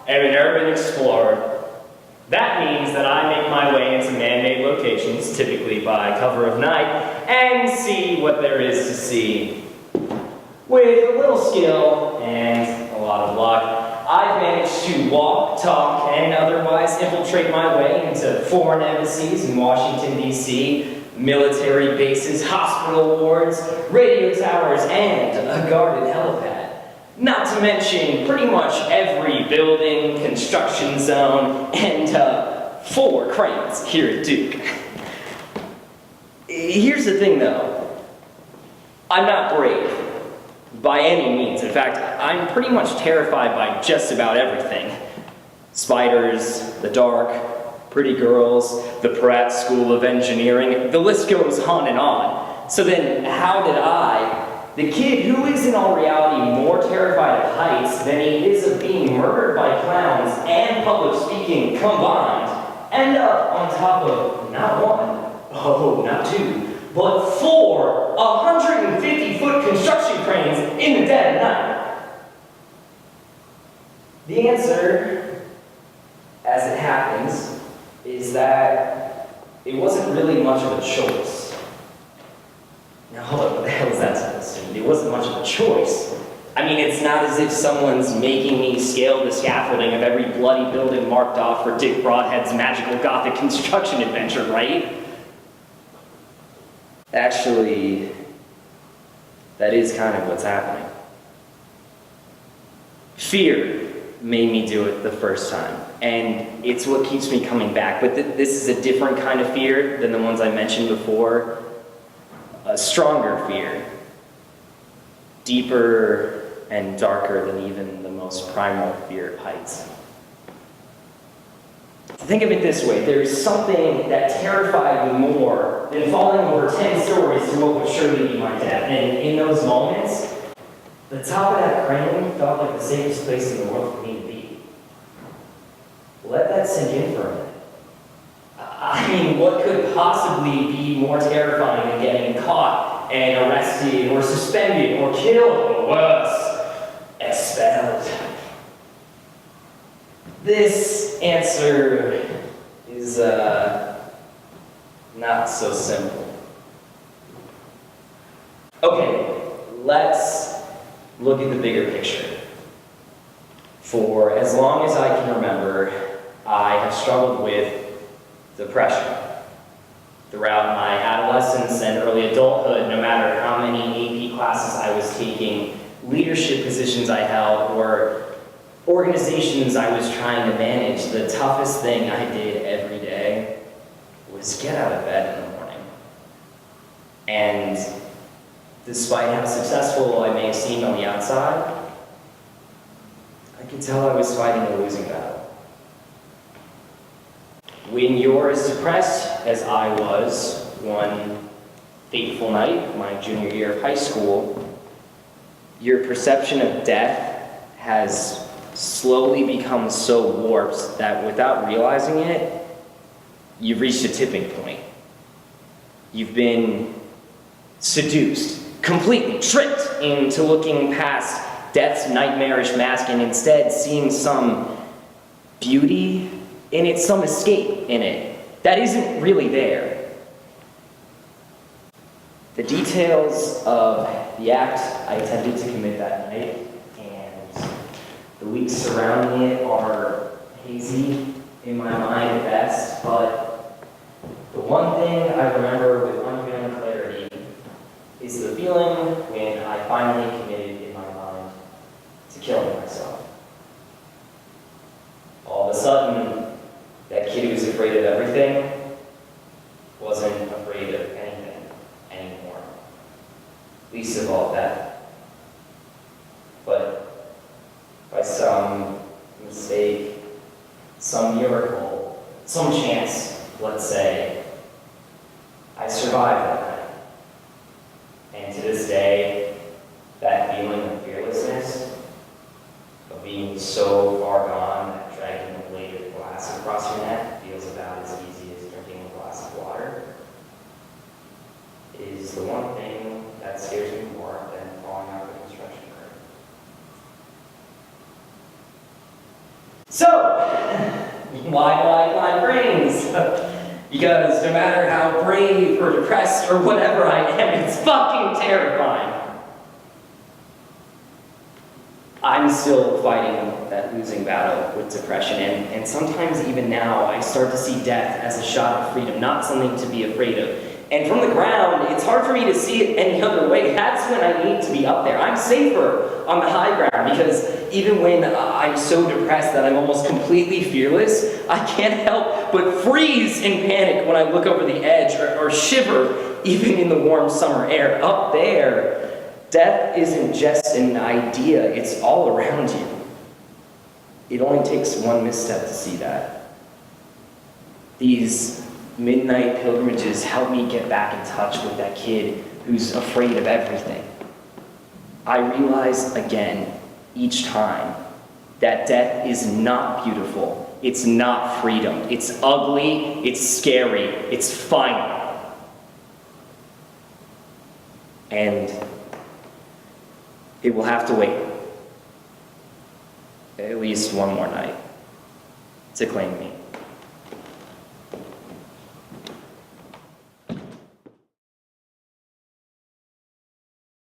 am an urban explorer. That means that I make my way into man-made locations, typically by cover of night, and see what there is to see. With a little skill and a lot of luck, I've managed to walk, talk, and otherwise infiltrate my way into foreign embassies in Washington, D.C., military bases, hospital wards, radio towers, and a guarded helipad. Not to mention pretty much every building, construction zone, and 4 cranes here at Duke. Here's the thing though, I'm not brave by any means. In fact, I'm pretty much terrified by just about everything. Spiders, the dark, pretty girls, the Pratt School of Engineering, the list goes on and on. So then how did I, the kid who is in all reality more terrified of heights than he is of being murdered by clowns and public speaking combined, end up on top of not 1, oh, not 2, but 4 150-foot construction cranes in the dead of night? The answer, as it happens, is that it wasn't really much of a choice. Now hold up, what the hell is that supposed to mean? It wasn't much of a choice. I mean, it's not as if someone's making me scale the scaffolding of every bloody building marked off for Dick Broadhead's magical gothic construction adventure, right? Actually, that is kind of what's happening. Fear made me do it the first time, and it's what keeps me coming back. But this is a different kind of fear than the ones I mentioned before. A stronger fear, deeper and darker than even the most primal fear of heights. Think of it this way, there's something that terrified me more than falling over 10 stories to what would surely be my death. And in those moments, the top of that crane felt like the safest place in the world for me to be. Let that sink in for a minute. I mean, what could possibly be more terrifying than getting caught and arrested or suspended or killed or worse, expelled? This answer is not so simple. Okay, let's look at the bigger picture. For as long as I can remember, I have struggled with depression. Throughout my adolescence and early adulthood, no matter how many AP classes I was taking, leadership positions I held, or organizations I was trying to manage, the toughest thing I did every day was get out of bed in the morning. And despite how successful I may have seemed on the outside, I could tell I was fighting a losing battle. When you're as depressed as I was one fateful night, my junior year of high school, your perception of death has slowly become so warped that without realizing it, you've reached a tipping point. You've been seduced, completely tricked into looking past death's nightmarish mask and instead seeing some beauty in it, some escape in it that isn't really there. The details of the act I attempted to commit that night and the weeks surrounding it are hazy in my mind at best, but the one thing I remember with unfailing clarity is the feeling when I finally committed in my mind to killing myself. All of a sudden, that kid who was afraid of everything wasn't afraid of anything anymore. Least of all death. But by some mistake, some miracle, some chance, let's say, I survived that night. And to this day, that feeling of fearlessness, of being so far gone that dragging a blade of glass across your neck feels about as easy as drinking a glass of water, is the one thing that scares me more than falling out of a construction crane. Why do I climb brains? Because no matter how brave or depressed or whatever I am, it's fucking terrifying. I'm still fighting that losing battle with depression, and sometimes even now, I start to see death as a shot of freedom, not something to be afraid of. And from the ground, it's hard for me to see it any other way. That's when I need to be up there. I'm safer on the high ground, because even when I'm so depressed that I'm almost completely fearless, I can't help but freeze in panic when I look over the edge, or shiver even in the warm summer air. Up there, death isn't just an idea, it's all around you. It only takes one misstep to see that. These midnight pilgrimages help me get back in touch with that kid who's afraid of everything. I realize again, each time, that death is not beautiful, it's not freedom, it's ugly, it's scary, it's final. And it will have to wait at least one more night to claim me.